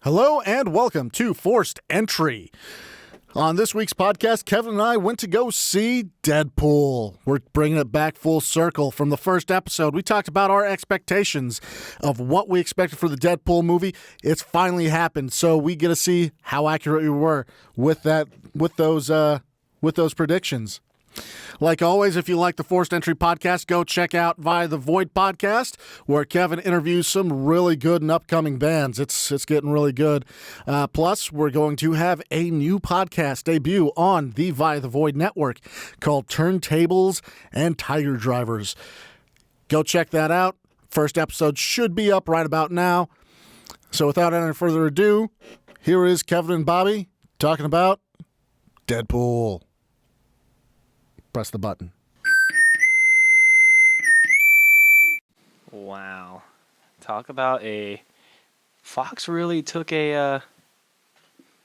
Hello and welcome to Forced Entry. On this week's podcast, Kevin and I went to go see Deadpool. We're bringing it back full circle from the first episode. We talked about our expectations of what we expected for the Deadpool movie. It's finally happened, so we get to see how accurate we were with those predictions. Like always, if you like the Forced Entry podcast, go check out Via the Void podcast, where Kevin interviews some really good and upcoming bands. It's getting really good. Plus, we're going to have a new podcast debut on the Via the Void network called Turntables and Tiger Drivers. Go check that out. First episode should be up right about now. So without any further ado, here is Kevin and Bobby talking about Deadpool. Press the button. Wow. Talk about a... Fox really took a...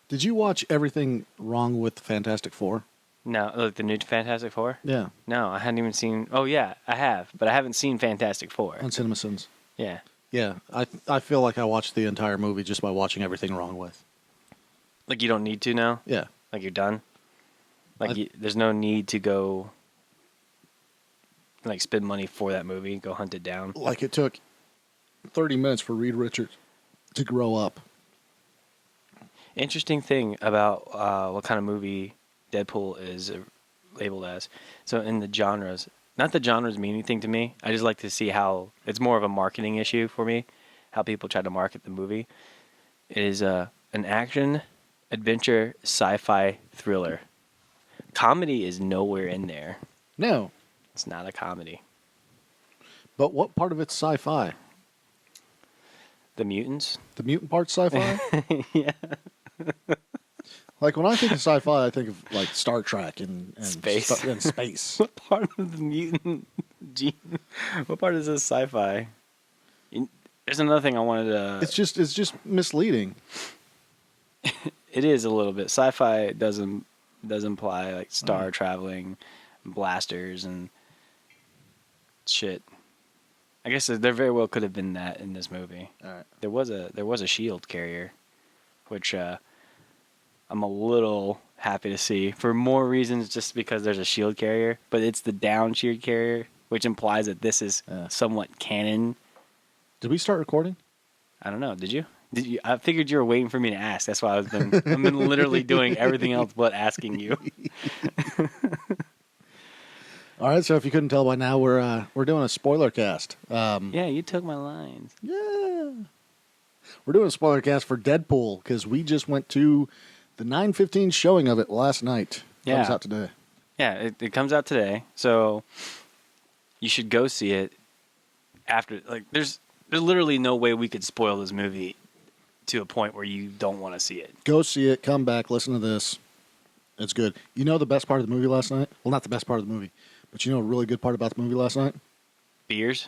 Did you watch everything wrong with Fantastic Four? No, like the new Fantastic Four? Yeah. No, I hadn't even seen... Oh, yeah, I have. But I haven't seen Fantastic Four. On CinemaSins. Yeah. Yeah. I feel like I watched the entire movie just by watching everything wrong with. Like you don't need to now? Yeah. Like you're done? Like there's no need to go... Like spend money for that movie, go hunt it down. Like it took 30 minutes for Reed Richards to grow up. Interesting thing about what kind of movie Deadpool is labeled as. So in the genres, not that genres mean anything to me. I just like to see how it's more of a marketing issue for me, how people try to market the movie. It is an action, adventure, sci-fi thriller. Comedy is nowhere in there. No. It's not a comedy. But what part of it's sci-fi? The mutants? The mutant part's sci-fi? Yeah. Like when I think of sci-fi, I think of like Star Trek and Space. And space. What part of the mutant gene? What part is this sci-fi? There's another thing I wanted to... It's just misleading. It is a little bit. Sci-fi does imply like star traveling, blasters, and shit. I guess there very well could have been that in this movie. All right. There was a shield carrier, which I'm a little happy to see for more reasons, just because there's a shield carrier, but it's the down shield carrier, which implies that this is somewhat canon. Did we start recording? I don't know. Did you? I figured you were waiting for me to ask. That's why I've been literally doing everything else but asking you. All right, so if you couldn't tell by now, we're doing a spoiler cast. Yeah, you took my lines. Yeah. We're doing a spoiler cast for Deadpool because we just went to the 9:15 showing of it last night. Yeah. Comes out today. Yeah, it comes out today, so you should go see it after. Like, there's literally no way we could spoil this movie to a point where you don't want to see it. Go see it. Come back. Listen to this. It's good. You know the best part of the movie last night? Well, not the best part of the movie, but you know a really good part about the movie last night? Beers?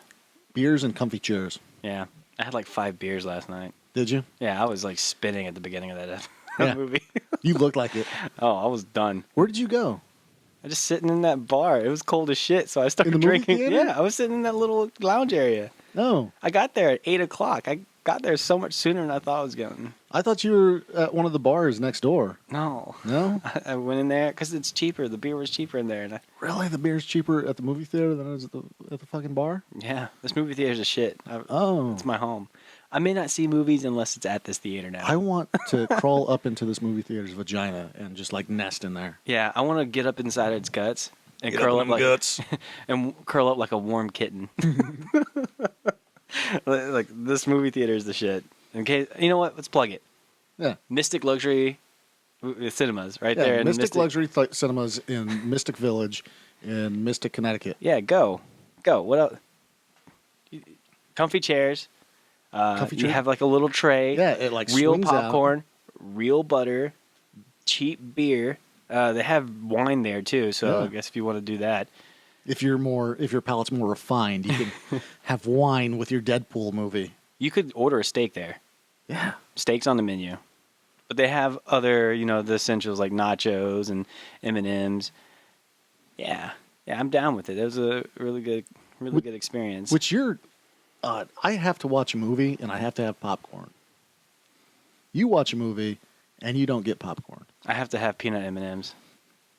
Beers and comfy chairs. Yeah. I had like 5 beers last night. Did you? Yeah, I was like spinning at the beginning of that Yeah. movie. You looked like it. Oh, I was done. Where did you go? I was just sitting in that bar. It was cold as shit, so I started In the movie drinking. theater? Yeah, I was sitting in that little lounge area. No. I got there at 8 o'clock. I got there so much sooner than I thought I was going. I thought you were at one of the bars next door. No. No? I went in there because it's cheaper. The beer was cheaper in there. And Really? The beer's cheaper at the movie theater than it is at the fucking bar? yeah, this movie theater's a shit. Oh. It's my home. I may not see movies unless it's at this theater now. I want to crawl up into this movie theater's vagina and just like nest in there. Yeah, I want to get up inside its guts and Get curl up up in like guts. and curl up like a warm kitten. Like this movie theater is the shit. Okay, you know what? Let's plug it. Yeah. Mystic Luxury Cinemas, right there. In Mystic Luxury Cinemas in Mystic Village in Mystic, Connecticut. Yeah, go. What else? Comfy chairs. Comfy You chair? have like a little tray. Yeah, it like real swings popcorn, real butter, cheap beer. They have wine there too, so Yeah. I guess if you want to do that. If your palate's more refined, you can have wine with your Deadpool movie. You could order a steak there. Yeah. Steaks on the menu. But they have other, the essentials like nachos and M&Ms. Yeah. Yeah, I'm down with it. It was a really good experience. Which I have to watch a movie and I have to have popcorn. You watch a movie and you don't get popcorn. I have to have peanut M&Ms.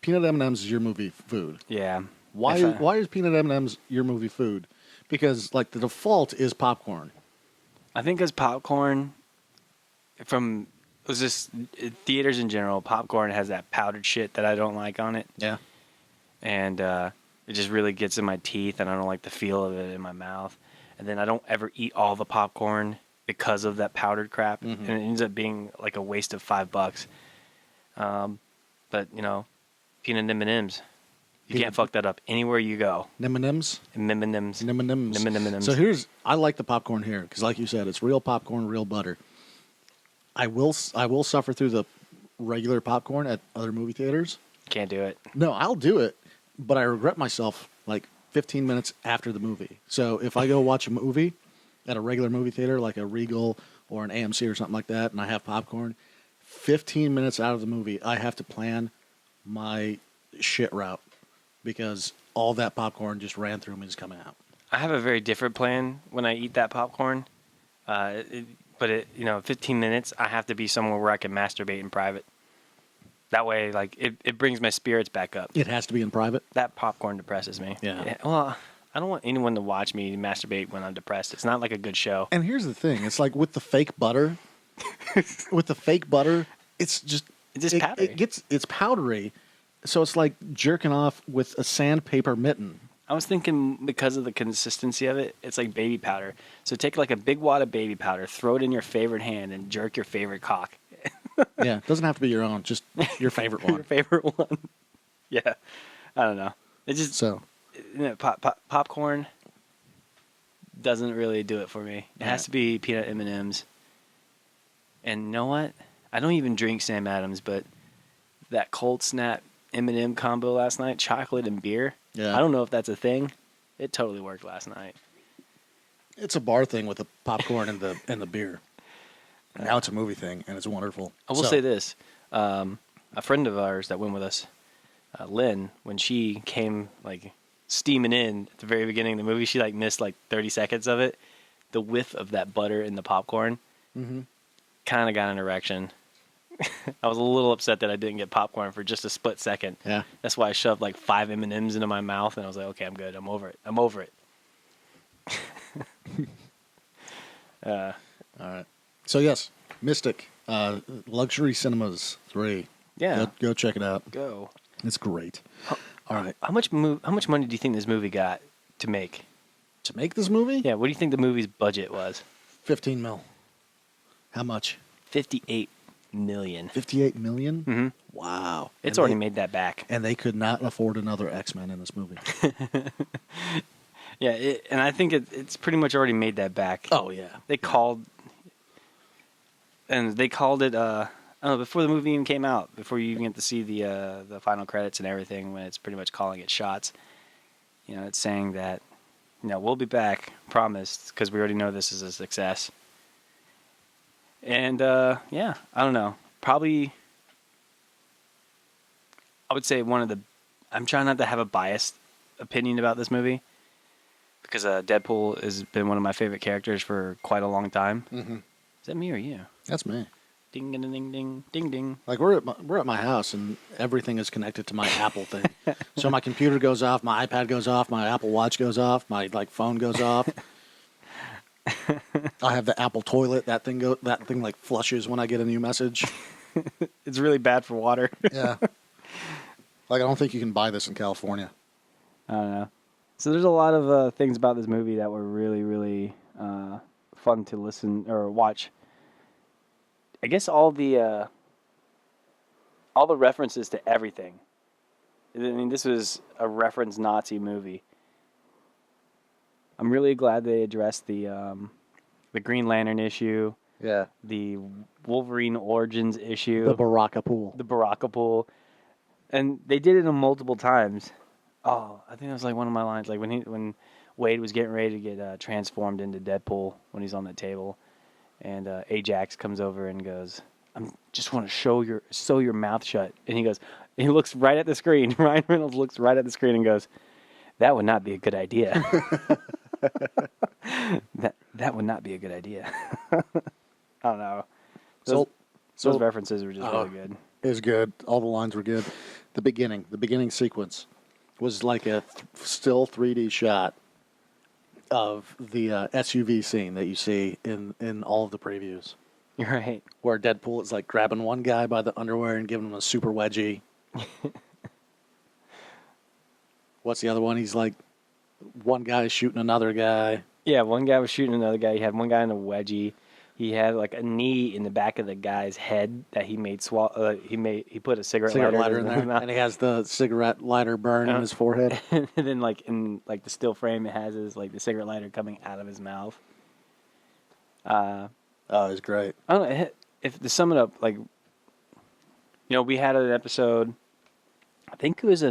Peanut M&Ms is your movie food. Yeah. Why is peanut M&Ms your movie food? Because like the default is popcorn. I think as popcorn theaters in general, popcorn has that powdered shit that I don't like on it. Yeah. And it just really gets in my teeth, and I don't like the feel of it in my mouth. And then I don't ever eat all the popcorn because of that powdered crap, and it ends up being like a waste of $5. But peanut M&Ms, you can't fuck that up anywhere you go. M&Ms? M&Ms. M&Ms. So I like the popcorn here because, like you said, it's real popcorn, real butter. I will suffer through the regular popcorn at other movie theaters. Can't do it. No, I'll do it, but I regret myself like 15 minutes after the movie. So if I go watch a movie at a regular movie theater like a Regal or an AMC or something like that, and I have popcorn, 15 minutes out of the movie, I have to plan my shit route because all that popcorn just ran through me and is coming out. I have a very different plan when I eat that popcorn. But 15 minutes, I have to be somewhere where I can masturbate in private. That way, like, it brings my spirits back up. It has to be in private? That popcorn depresses me. Yeah. Well, I don't want anyone to watch me masturbate when I'm depressed. It's not like a good show. And here's the thing. It's like with the fake butter. It's just powdery. It's powdery. So it's like jerking off with a sandpaper mitten. I was thinking because of the consistency of it, it's like baby powder. So take like a big wad of baby powder, throw it in your favorite hand, and jerk your favorite cock. Yeah, it doesn't have to be your own, just your favorite one. Your favorite one. Yeah, I don't know. It just popcorn doesn't really do it for me. It has to be peanut M&Ms. And you know what? I don't even drink Sam Adams, but that Cold Snap M&M combo last night, chocolate and beer. Yeah. I don't know if that's a thing. It totally worked last night. It's a bar thing with the popcorn and the beer. Now it's a movie thing, and it's wonderful. I will say this. A friend of ours that went with us, Lynn, when she came like steaming in at the very beginning of the movie, she like missed like 30 seconds of it. The whiff of that butter in the popcorn kind of got an erection. I was a little upset that I didn't get popcorn for just a split second. Yeah. That's why I shoved like 5 M&Ms into my mouth, and I was like, okay, I'm good. I'm over it. All right. So, yes, Mystic, Luxury Cinemas 3. Yeah. Go check it out. Go. It's great. All right. How much money do you think this movie got to make? To make this movie? Yeah, what do you think the movie's budget was? 15 mil. How much? 58 million. 58 million? Mm-hmm. Wow. It's already made that back. And they could not afford another X-Men in this movie. Yeah, and I think it's pretty much already made that back. Oh, yeah. They called it, I don't know, before the movie even came out, before you even get to see the final credits and everything, when it's pretty much calling it shots, it's saying that, we'll be back, promised, because we already know this is a success. And, I don't know. Probably, I would say I'm trying not to have a biased opinion about this movie, because Deadpool has been one of my favorite characters for quite a long time. Mm-hmm. Is that me or you? That's me. Ding, ding, ding, ding, ding, ding. Like, we're at my house, and everything is connected to my Apple thing. So my computer goes off, my iPad goes off, my Apple Watch goes off, my phone goes off. I have the Apple toilet. That thing like flushes when I get a new message. It's really bad for water. Yeah. Like, I don't think you can buy this in California. I don't know. So there's a lot of things about this movie that were really, really fun to listen or watch. I guess all the references to everything. I mean, this was a reference Nazi movie. I'm really glad they addressed the Green Lantern issue. Yeah. The Wolverine Origins issue. The Baraka Pool. And they did it multiple times. Oh, I think that was like one of my lines. Like when Wade was getting ready to get transformed into Deadpool when he's on the table, and Ajax comes over and goes, "I just want to sew your mouth shut." And he looks right at the screen. Ryan Reynolds looks right at the screen and goes, "That would not be a good idea." That would not be a good idea. I don't know. So- Those references were just really good. Is good. All the lines were good. The beginning sequence was like a still 3D shot of the SUV scene that you see in all of the previews, You're right. where Deadpool is like grabbing one guy by the underwear and giving him a super wedgie. What's the other one? He's like, one guy shooting another guy. Yeah, one guy was shooting another guy. He had one guy in a wedgie. He had like a knee in the back of the guy's head that he made swallow. He put a cigarette lighter in his there, mouth. and he has the cigarette lighter burn in his forehead. And then like in like the still frame, it has his like the cigarette lighter coming out of his mouth. Oh, it's great. I don't know if to sum it up, like, we had an episode. I think it was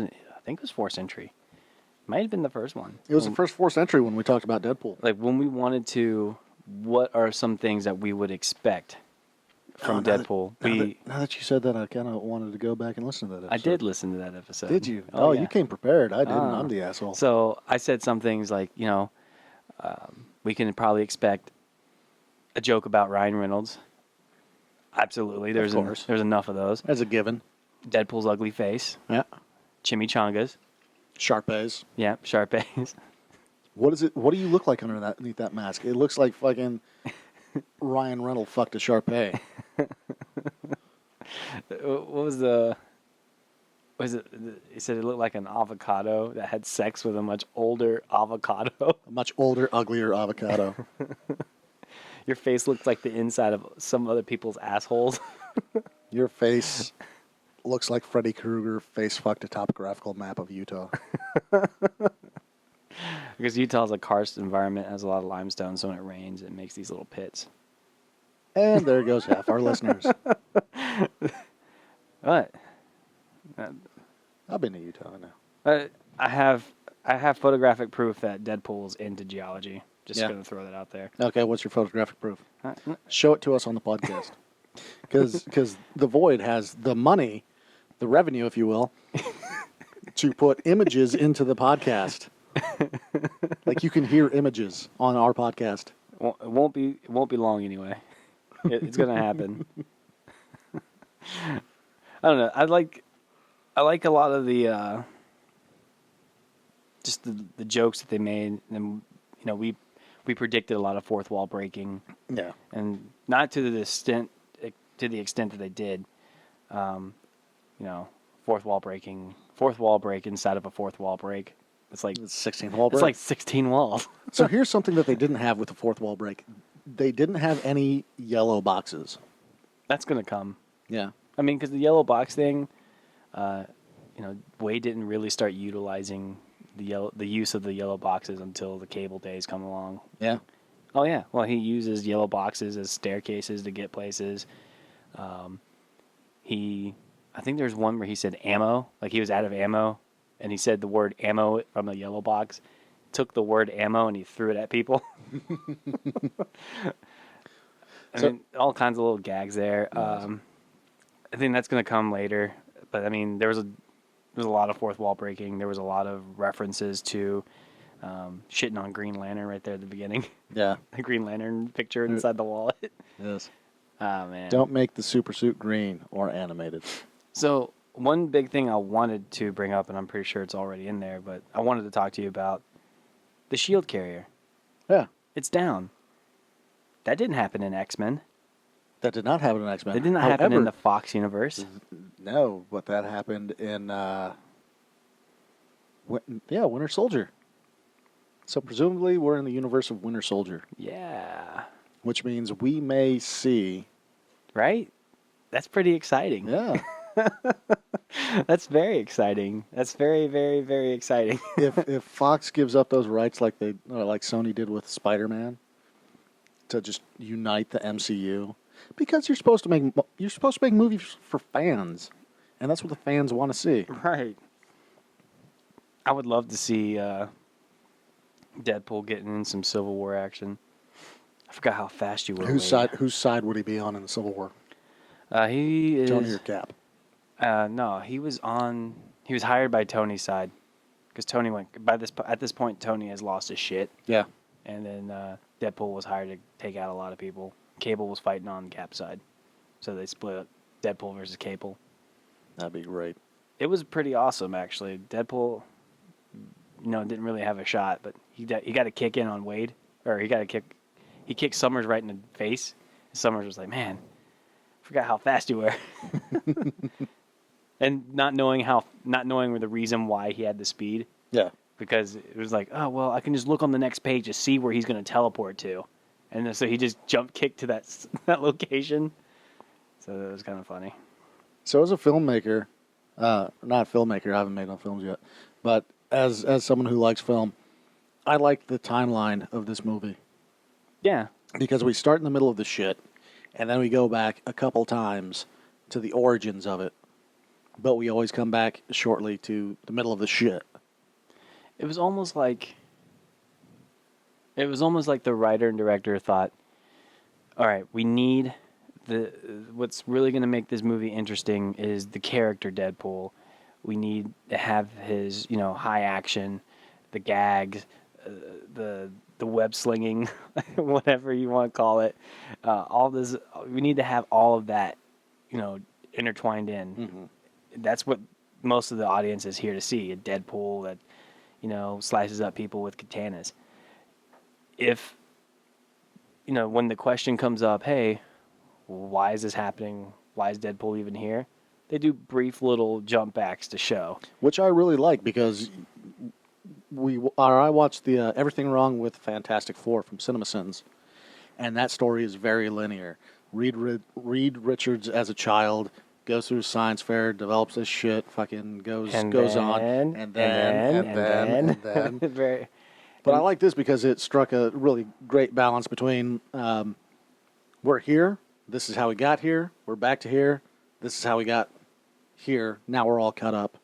Force Entry. Might have been the first one. It was the first Force Entry when we talked about Deadpool. Like when we wanted to. What are some things that we would expect from Deadpool? Now that you said that, I kind of wanted to go back and listen to that episode. I did listen to that episode. Did you? Oh, yeah. You came prepared. I didn't. I'm the asshole. So I said some things like, we can probably expect a joke about Ryan Reynolds. Absolutely. There's enough of those. As a given. Deadpool's ugly face. Yeah. Chimichangas. Sharpays. Yeah, Sharpays. What is it? What do you look like underneath that mask? It looks like fucking Ryan Reynolds fucked a Sharpay. What was the? Was it? He said it looked like an avocado that had sex with a much older avocado. A much older, uglier avocado. Your face looks like the inside of some other people's assholes. Your face looks like Freddy Krueger face fucked a topographical map of Utah. Because Utah's a karst environment, has a lot of limestone, so when it rains, it makes these little pits. And there goes half our listeners. What? I've been to Utah now. I have photographic proof that Deadpool's into geology. Just going to throw that out there. Okay, what's your photographic proof? Show it to us on the podcast. Because the Void has the money, the revenue, if you will, to put images into the podcast. Like you can hear images on our podcast. Well, it won't be long anyway. It's gonna happen. I don't know. I like a lot of the just the jokes that they made, and we predicted a lot of fourth wall breaking. Yeah, and not to the extent that they did. Fourth wall break inside of a fourth wall break. It's like 16 wall break. It's like 16 walls. So here's something that they didn't have with the fourth wall break. They didn't have any yellow boxes. That's gonna come. Yeah. I mean, because the yellow box thing, Wade didn't really start utilizing the use of the yellow boxes until the cable days come along. Yeah. Oh yeah. Well, he uses yellow boxes as staircases to get places. I think there's one where he said ammo, like he was out of ammo. And he said the word ammo from the yellow box, took the word ammo and he threw it at people. I mean, all kinds of little gags there. I think that's going to come later. But, I mean, there was a lot of fourth wall breaking. There was a lot of references to shitting on Green Lantern right there at the beginning. Yeah. The Green Lantern picture inside the wallet. Yes. Oh, man. Don't make the super suit green or animated. So... one big thing I wanted to bring up, and I'm pretty sure it's already in there, but I wanted to talk to you about the shield carrier. Yeah. It's down. That didn't happen in X-Men. That did not happen in X-Men. It did not happen in the Fox universe. No, but that happened in, Winter Soldier. So presumably we're in the universe of Winter Soldier. Yeah. Which means we may see... Right? That's pretty exciting. Yeah. That's very exciting. That's very, very, very exciting. if Fox gives up those rights like Sony did with Spider-Man to just unite the MCU, because you're supposed to make movies for fans, and that's what the fans want to see. Right. I would love to see Deadpool getting in some Civil War action. I forgot how fast you were. Whose side would he be on in the Civil War? He is Tony or Cap? No, he was hired by Tony's side, because Tony at this point Tony has lost his shit. Yeah. And then Deadpool was hired to take out a lot of people. Cable was fighting on Cap's side. So they split up Deadpool versus Cable. That'd be great. It was pretty awesome, actually. Deadpool, didn't really have a shot, but he got a kick in on Wade, or he kicked Summers right in the face. Summers was like, "Man, forgot how fast you were," and not knowing the reason why he had the speed. Yeah. Because it was like, oh well, I can just look on the next page to see where he's going to teleport to, and then, so he just jump kicked to that location. So that was kind of funny. So as a filmmaker, not a filmmaker, I haven't made no films yet, but as someone who likes film, I like the timeline of this movie Yeah, because we start in the middle of the shit, and then we go back a couple times to the origins of it, but we always come back shortly to the middle of the shit. it was almost like the writer and director thought, all right, we need what's really going to make this movie interesting is the character Deadpool. We need to have his, high action, the gags, the web slinging, whatever you want to call it. All this, we need to have all of that, intertwined in. Mm-hmm. That's what most of the audience is here to see: a Deadpool that, slices up people with katanas. If, when the question comes up, hey, why is this happening? Why is Deadpool even here? They do brief little jump backs to show. Which I really like because I watched the Everything Wrong with Fantastic Four from CinemaSins, and that story is very linear. Reed Richards as a child goes through science fair, develops this shit, fucking goes on, and then. Very. But I like this because it struck a really great balance between we're here, this is how we got here, we're back to here, this is how we got here, now we're all cut up.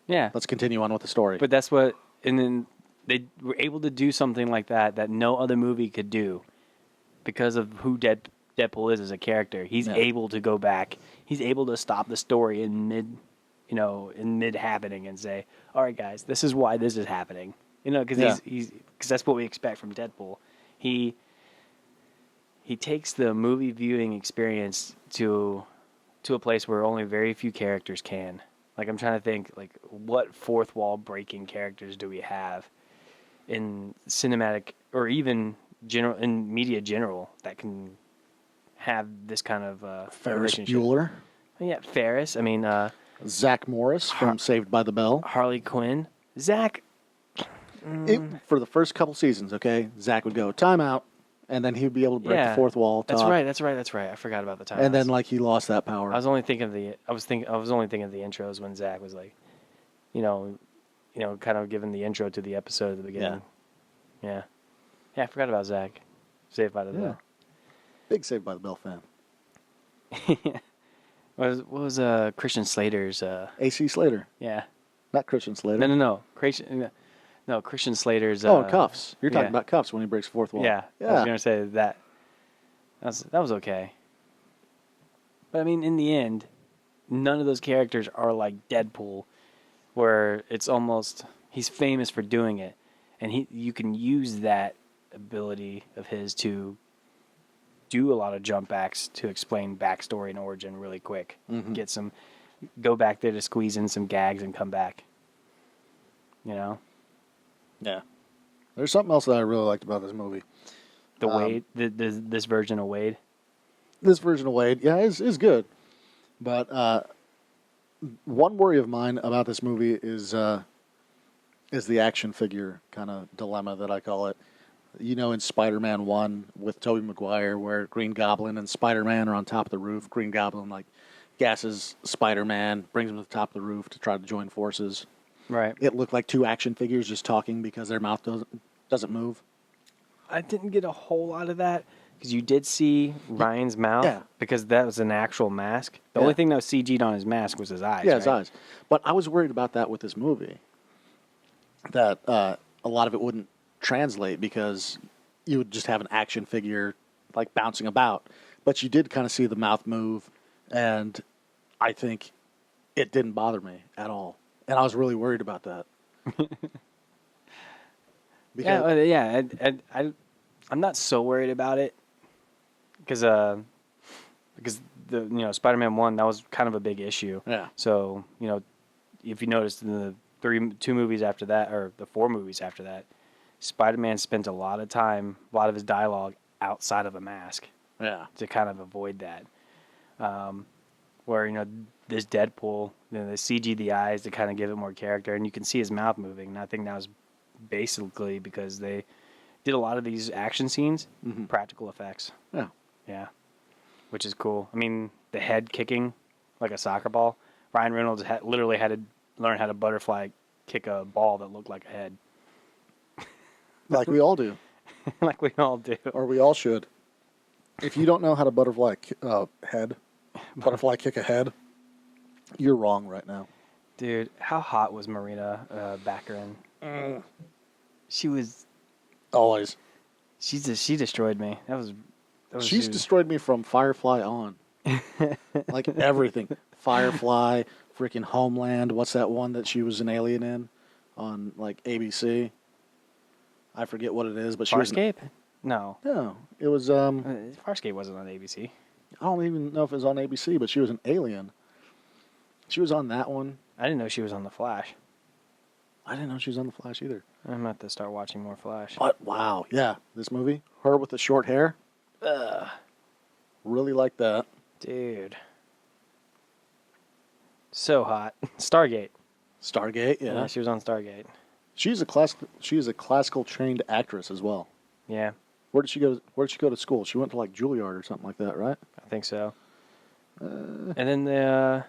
Yeah. Let's continue on with the story. But that's what, and then they were able to do something like that no other movie could do because of who Deadpool is as a character. He's able to go back. He's able to stop the story in mid happening and say, all right, guys, this is why this is happening. Because because that's what we expect from Deadpool. He takes the movie viewing experience to a place where only very few characters can. Like, I'm trying to think, like, what fourth wall breaking characters do we have in cinematic or even in media general that can have this kind of Ferris Bueller. Yeah, Ferris. I mean, Zach Morris from Saved by the Bell. Harley Quinn. Zach. For the first couple seasons, okay, Zach would go timeout, and then he would be able to break the fourth wall. That's right. I forgot about the time. And then he lost that power. I was only thinking of the intros when Zach was like, kind of giving the intro to the episode at the beginning. Yeah. I forgot about Zach. Saved by the Bell. Big Saved by the Bell fan. What was Christian Slater's? AC Slater. Yeah. Not Christian Slater. No. Christian Slater's. Cuffs. You're talking about Cuffs when he breaks the fourth wall. Yeah. I was gonna say that. That was okay. But I mean, in the end, none of those characters are like Deadpool, where it's almost he's famous for doing it, and you can use that ability of his to do a lot of jump backs to explain backstory and origin really quick. Mm-hmm. Go back there to squeeze in some gags and come back. Yeah. There's something else that I really liked about this movie. The Wade, this version of Wade. This version of Wade, is good. But one worry of mine about this movie is the action figure kind of dilemma that I call it. In Spider-Man 1 with Tobey Maguire, where Green Goblin and Spider-Man are on top of the roof. Green Goblin, gasses Spider-Man, brings him to the top of the roof to try to join forces. Right. It looked like two action figures just talking because their mouth doesn't move. I didn't get a whole lot of that because you did see Ryan's mouth because that was an actual mask. The only thing that was CG'd on his mask was his eyes. Yeah, his eyes. But I was worried about that with this movie, that a lot of it wouldn't translate because you would just have an action figure bouncing about. But you did kind of see the mouth move, and I think it didn't bother me at all. And I was really worried about that. I'm not so worried about it because Spider-Man 1, that was kind of a big issue. Yeah. So, if you noticed in the 2 movies after that, or the 4 movies after that, Spider-Man spent a lot of time, a lot of his dialogue outside of a mask Yeah. to kind of avoid that. Where, this Deadpool, they CG the eyes to kind of give it more character, and you can see his mouth moving. And I think that was basically because they did a lot of these action scenes, practical effects. Yeah. Yeah. Which is cool. I mean, the head kicking like a soccer ball. Ryan Reynolds literally had to learn how to butterfly kick a ball that looked like a head. Like we all do. Like we all do. Or we all should. If you don't know how to butterfly kick a head, you're wrong right now. Dude, how hot was Marina Baccarin? She was... Always. She destroyed me. That was She's destroyed me from Firefly on. Like everything. Firefly, freaking Homeland. What's that one that she was an alien in on like ABC? I forget what it is, but she was... Farscape? No. No, it was... Farscape wasn't on ABC. I don't even know if it was on ABC, but she was an alien. She was on that one. I didn't know she was on The Flash. I didn't know she was on The Flash either. I'm going to have to start watching more Flash. But wow, yeah, this movie, her with the short hair. Really like that. Dude. So hot. Stargate. Stargate, yeah. She was on Stargate. She's a classical trained actress as well. Yeah, Where did she go to school? She went to like Juilliard or something like that, right? I think so. And then the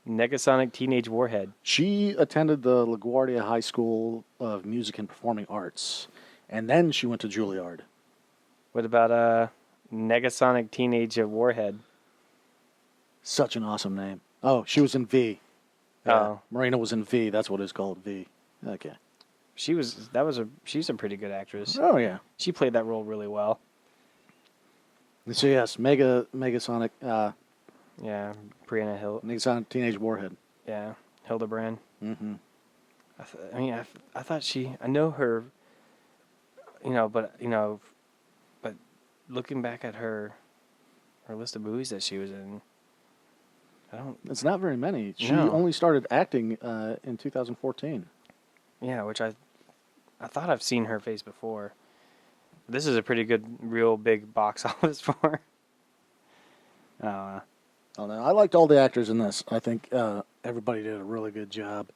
Negasonic Teenage Warhead. She attended the LaGuardia High School of Music and Performing Arts, and then she went to Juilliard. What about Negasonic Teenage Warhead? Such an awesome name. Oh, she was in V. Oh. Marina was in V. That's what it's called, V. Okay. She's a pretty good actress. Oh, yeah. She played that role really well. So, yes, Megasonic, Yeah, Brianna Hill. Negasonic Teenage Warhead. Yeah, Hildebrand. Mm-hmm. I thought I know her, but looking back at her list of movies that she was in, It's not very many. She No. only started acting in 2014. Yeah, which I thought I've seen her face before. This is a pretty good, real big box office for her. Oh, no, I liked all the actors in this. I think everybody did a really good job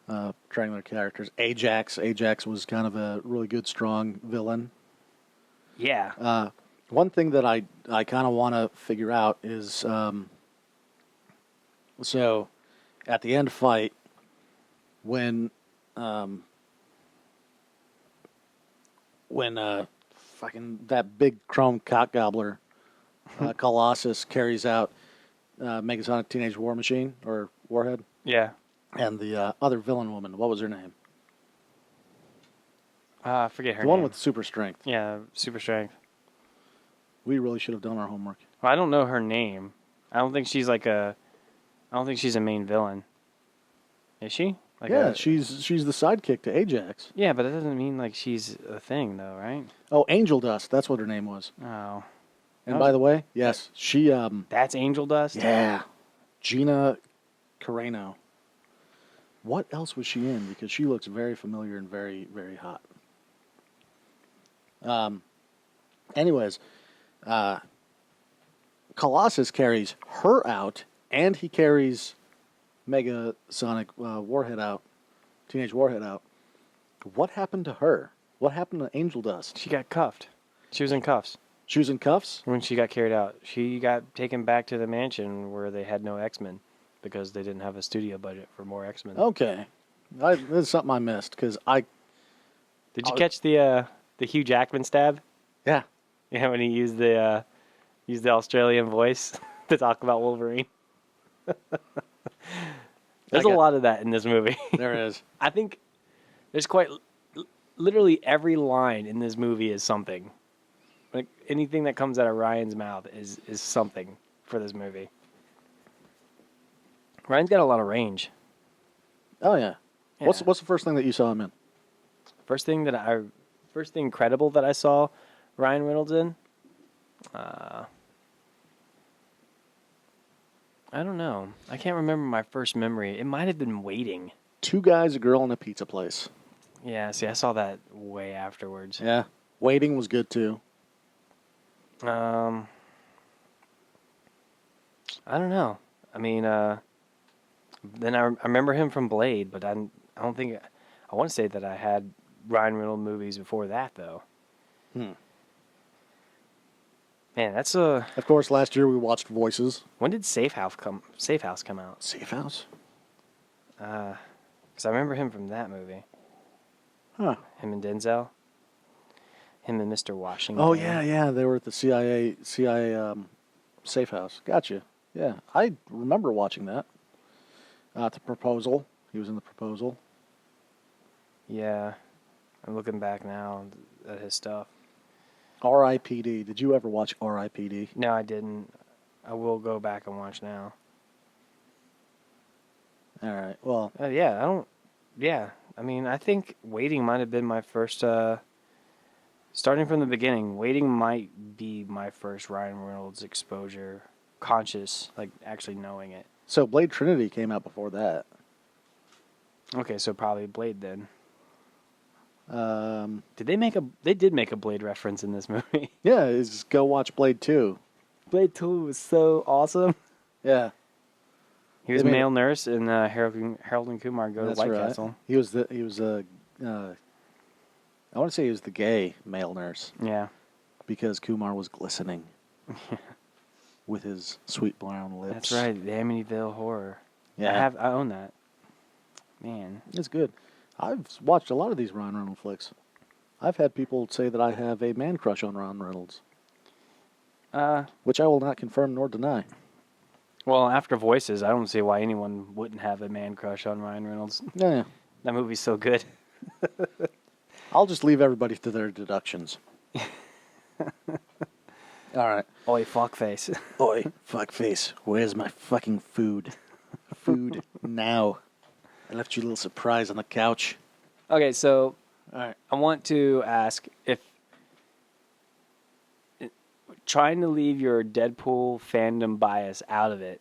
portraying their characters. Ajax was kind of a really good, strong villain. Yeah. One thing that I kind of want to figure out is, so at the end fight, when fucking that big chrome cock gobbler Colossus carries out Megasonic Teenage War Machine or Warhead, Yeah. and the other villain woman, what was her name? I forget her The name. one with super strength. Yeah, super strength. We really should have done our homework. Well, I don't know her name. I don't think she's a main villain. Is she? She's the sidekick to Ajax. Yeah, but that doesn't mean like she's a thing though, right? Oh, Angel Dust. That's what her name was. Oh. And by the way, yes, she. That's Angel Dust? Yeah, Gina Carano. What else was she in? Because she looks very familiar and very, very hot. Anyways, Colossus carries her out, and he carries Megasonic Warhead out, Teenage Warhead out. What happened to her? What happened to Angel Dust? She got cuffed. She was in cuffs She was in cuffs? when she got carried out. She got taken back to the mansion where they had no X-Men because they didn't have a studio budget for more X-Men. Okay. This is something I missed, because Did you catch the Hugh Jackman stab? Yeah. Yeah, when he used the Australian voice to talk about Wolverine. There's a lot of that in this movie. There is. I think there's literally every line in this movie is something. Like anything that comes out of Ryan's mouth is something for this movie. Ryan's got a lot of range. Oh, yeah. Yeah. What's the first thing that you saw him in? First thing credible that I saw Ryan Reynolds in. I don't know. I can't remember my first memory. It might have been Waiting. Two guys, a girl, and a pizza place. Yeah, see, I saw that way afterwards. Yeah. Waiting was good too. I don't know. I mean, then I remember him from Blade, but I don't think I want to say that I had Ryan Reynolds movies before that though. Hmm. Man, that's Of course, last year we watched Voices. when did Safe House come out? Safe House? Because I remember him from that movie. Huh. Him and Denzel. Him and Mr. Washington. Oh, yeah. They were at the CIA Safe House. Gotcha. Yeah. I remember watching that. The Proposal. He was in The Proposal. Yeah. I'm looking back now at his stuff. R.I.P.D. Did you ever watch R.I.P.D.? No, I didn't. I will go back and watch now. All right. Well, Yeah, I don't. Yeah, I mean, I think Waiting might have been my first. Starting from the beginning, Waiting might be my first Ryan Reynolds exposure, conscious, like actually knowing it. so Blade Trinity came out before that. Okay, so probably Blade then. Um, Did they make a? They did make a Blade reference in this movie. yeah, is go watch Blade 2. Blade 2 was so awesome. Yeah. He was They made male nurse in Harold and Kumar Go to That's White right. Castle. He was I want to say he was the gay male nurse Yeah. because Kumar was glistening with his sweet brown lips. That's right, the Amityville Horror. Yeah. I own that. Man. It's good. I've watched a lot of these Ryan Reynolds flicks. I've had people say that I have a man crush on Ryan Reynolds, which I will not confirm nor deny. Well, after Voices, I don't see why anyone wouldn't have a man crush on Ryan Reynolds. Yeah. That movie's so good. I'll just leave everybody to their deductions. All right. Oi, fuckface. Oi, fuckface, where's my fucking food? Food now. I left you a little surprise on the couch. Okay, so All right. I want to ask if trying to leave your Deadpool fandom bias out of it,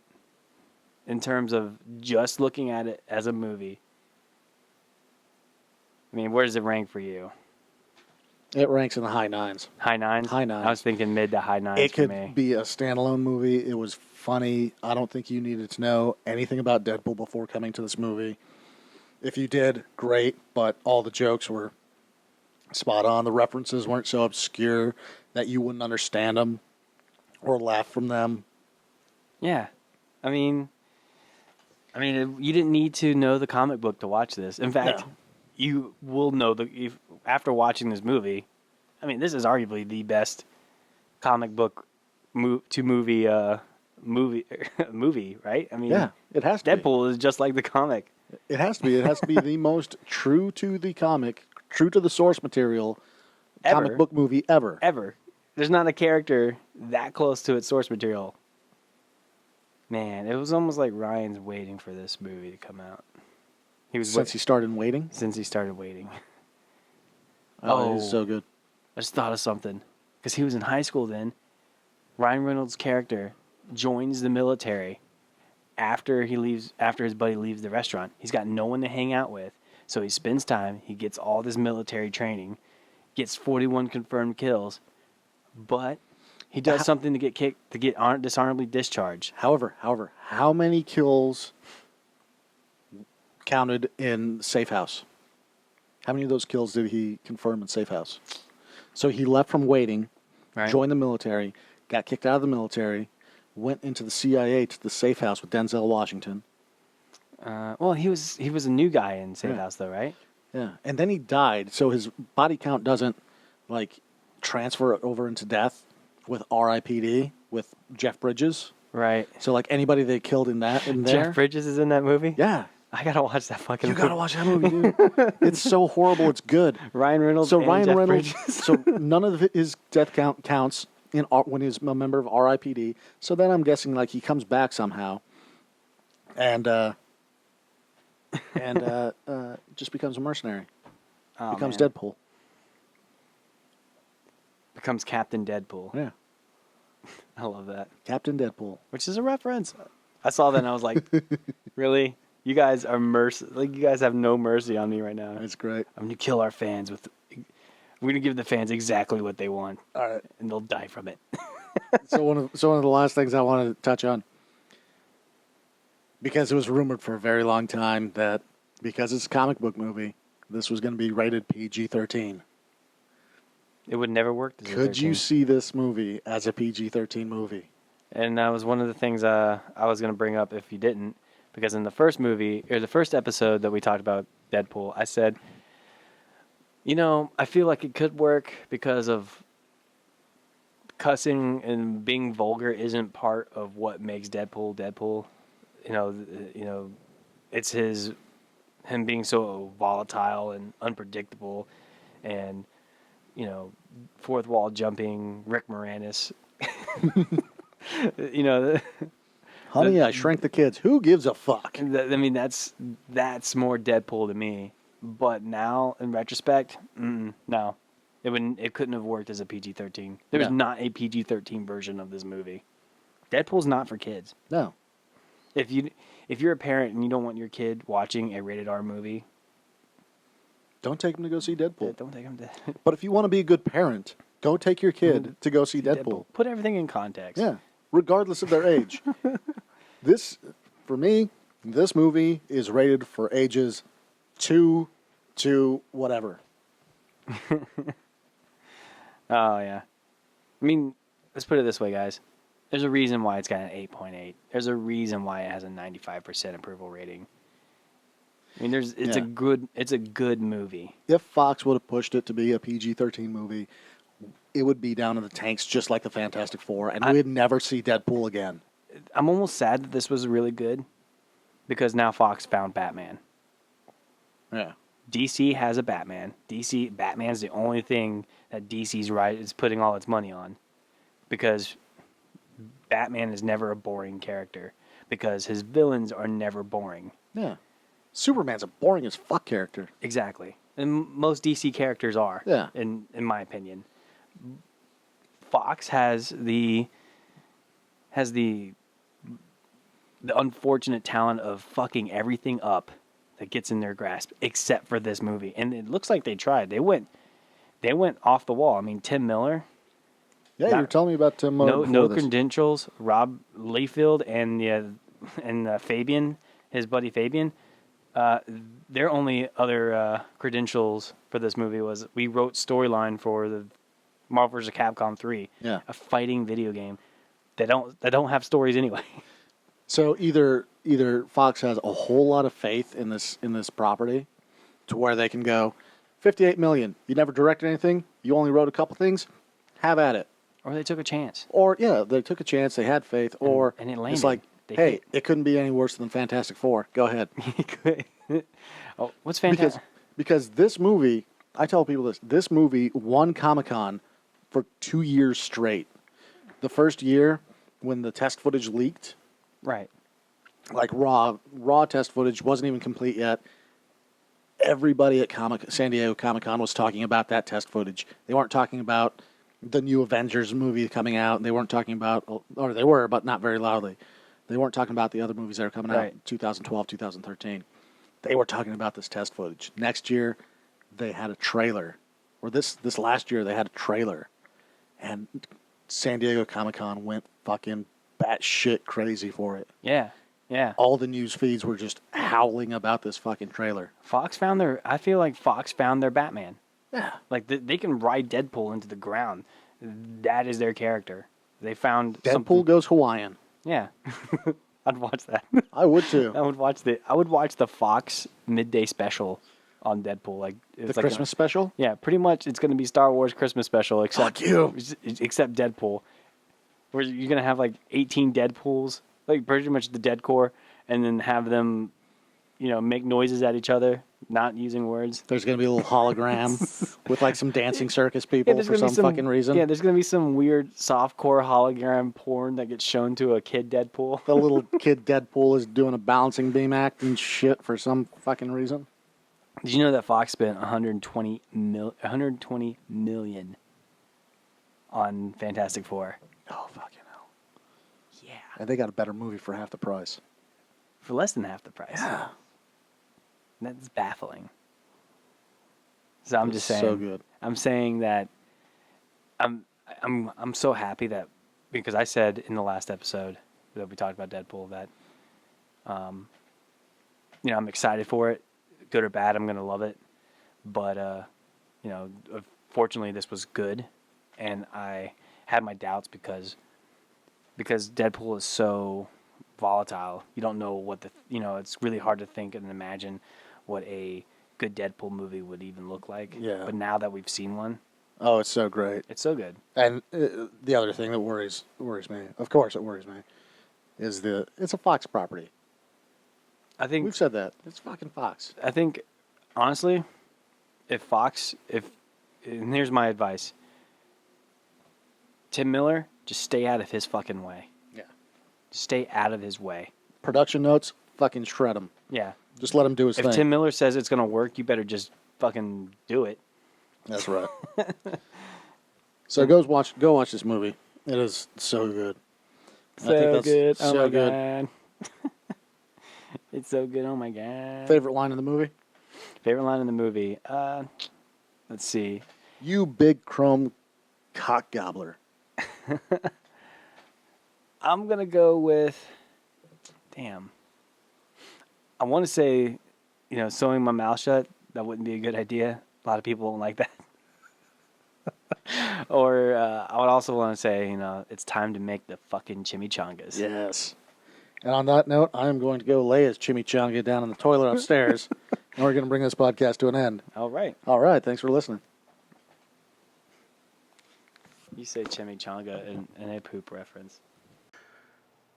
in terms of just looking at it as a movie. I mean, where does it rank for you? It ranks in the high nines. High nines? High nines. I was thinking mid to high nines It for could me. be a standalone movie. It was funny. I don't think you needed to know anything about Deadpool before coming to this movie. If you did, great, but all the jokes were spot on. The references weren't so obscure that you wouldn't understand them or laugh from them. Yeah. I mean, you didn't need to know the comic book to watch this. In fact, No. you will know after watching this movie. I mean, this is arguably the best comic book movie, right? I mean, Yeah, it has to be. Deadpool is just like the comic. It has to be. It has to be the most true to the comic, true to the source material comic Ever. book movie ever. Ever. There's not a character that close to its source material. Man, it was almost like Ryan's waiting for this movie to come out. He was Since he started waiting. since he started waiting. Oh, it's so good. I just thought of something. Because he was in high school then. Ryan Reynolds' character joins the military after his buddy leaves the restaurant. He's got no one to hang out with. So he spends time, he gets all this military training, gets 41 confirmed kills, but he does something to get dishonorably discharged. However, how many kills counted in Safe House? How many of those kills did he confirm in Safe House? So he left from waiting, Right. joined the military, got kicked out of the military, went into the CIA to the Safe House with Denzel Washington. Well, he was a new guy in Safe House though, right? Yeah, and then he died, so his body count doesn't like transfer over into death with R.I.P.D. with Jeff Bridges. Right. So like anybody they killed in there. Jeff Bridges is in that movie? Yeah. I gotta watch that fucking You movie. gotta watch that movie, dude. It's so horrible, it's good. Ryan Reynolds So and Ryan Jeff Reynolds. Bridges. So none of his death counts when he's a member of R.I.P.D. So then I'm guessing like he comes back somehow, and just becomes a mercenary. Oh, Becomes man. Deadpool. Becomes Captain Deadpool. Yeah, I love that. Captain Deadpool. Which is a reference. I saw that and I was like, really? You guys are you guys have no mercy on me right now. It's great. I'm gonna kill our fans we're gonna give the fans exactly what they want. All right. And they'll die from it. So one of the last things I wanted to touch on, because it was rumored for a very long time that because it's a comic book movie, this was going to be rated PG-13. It would never work. Could you see this movie as a PG-13 movie? And that was one of the things I was going to bring up if you didn't, because in the first movie, or the first episode that we talked about Deadpool, I said, I feel like it could work because of cussing and being vulgar isn't part of what makes Deadpool Deadpool. It's him being so volatile and unpredictable and, fourth wall jumping, Rick Moranis. Honey, I shrank the kids. Who gives a fuck? That's more Deadpool to me. But now, in retrospect, no, it couldn't have worked as a PG-13. There was not a PG-13 version of this movie. Deadpool's not for kids. No. If you're a parent and you don't want your kid watching a rated R movie, don't take him to go see Deadpool. Don't take him to. But if you want to be a good parent, go take your kid to go see Deadpool. Put everything in context. Yeah, regardless of their age. For me, this movie is rated for ages 2 to whatever. Oh, yeah. I mean, let's put it this way, guys. There's a reason why it's got an 8.8. There's a reason why it has a 95% approval rating. I mean, it's a good movie. If Fox would have pushed it to be a PG-13 movie, it would be down in the tanks just like the Fantastic Four, and we'd never see Deadpool again. I'm almost sad that this was really good because now Fox found Batman. Yeah. DC has a Batman. Batman's the only thing that DC's is putting all its money on, because Batman is never a boring character because his villains are never boring. Yeah. Superman's a boring as fuck character. Exactly. And most DC characters are. Yeah. In my opinion. Fox has the unfortunate talent of fucking everything up that gets in their grasp, except for this movie. And it looks like they tried. They went off the wall. I mean, Tim Miller. Yeah, you were telling me about Tim Miller. No credentials. Rob Liefeld and Fabian, his buddy Fabian. Their only other credentials for this movie was we wrote storyline for the Marvel vs. Capcom 3, a fighting video game that don't have stories anyway. So either Fox has a whole lot of faith in this property, to where they can go, $58 million. You never directed anything. You only wrote a couple things. Have at it. Or they took a chance. Or they took a chance. They had faith. Or and it landed. It's like, hey, it couldn't be any worse than Fantastic Four. Go ahead. Oh, what's Fantastic? Because this movie, I tell people this movie won Comic-Con for 2 years straight. The first year, when the test footage leaked, right, like raw test footage wasn't even complete yet. Everybody at San Diego Comic-Con was talking about that test footage. They weren't talking about the new Avengers movie coming out. They weren't talking about, or they were, but not very loudly. They weren't talking about the other movies that are coming out in 2012, 2013. They were talking about this test footage. Next year, they had a trailer. Or this last year, they had a trailer. And San Diego Comic-Con went fucking batshit crazy for it. Yeah. All the news feeds were just howling about this fucking trailer. I feel like Fox found their Batman. Yeah. Like they can ride Deadpool into the ground. That is their character. They found Deadpool goes Hawaiian. Yeah. I'd watch that. I would too. I would watch the Fox midday special on Deadpool. Like the Christmas special? Yeah, pretty much it's going to be Star Wars Christmas special except Deadpool. Where you're going to have like 18 Deadpools, like pretty much the Deadcore, and then have them, make noises at each other, not using words. There's going to be a little hologram with like some dancing circus people for some fucking reason. Yeah, there's going to be some weird softcore hologram porn that gets shown to a kid Deadpool. The little kid Deadpool is doing a balancing beam act and shit for some fucking reason. Did you know that Fox spent $120 million on Fantastic Four? Oh, fucking hell. Yeah. And they got a better movie for half the price. For less than half the price. Yeah. That's baffling. So I'm It's just saying. so good. I'm saying that I'm so happy that because I said in the last episode that we talked about Deadpool that I'm excited for it, good or bad, I'm gonna love it. But fortunately this was good, and I had my doubts because Deadpool is so volatile. You don't know what it's really hard to think and imagine what a good Deadpool movie would even look like. Yeah. But now that we've seen one, Oh, it's so great. it's so good. And the other thing that worries me, of course it worries me, is it's a Fox property. I think We've said that. It's fucking Fox. I think honestly, and here's my advice. Tim Miller, just stay out of his fucking way. Yeah. Just stay out of his way. Production notes, fucking shred them. Yeah. Just let him do his If thing. Tim Miller says it's going to work, you better just fucking do it. That's right. So go watch this movie. It is so good. I think that's good. so Oh my good. God. It's so good. Oh my God. Favorite line in the movie? Favorite line in the movie? Let's see. You big chrome cock gobbler. I'm going to go with, damn. I want to say, sewing my mouth shut. That wouldn't be a good idea. A lot of people don't like that. Or I would also want to say, it's time to make the fucking chimichangas. Yes. And on that note, I am going to go lay his chimichanga down in the toilet upstairs, and we're going to bring this podcast to an end. All right. All right. Thanks for listening. You say chimichanga and a poop reference.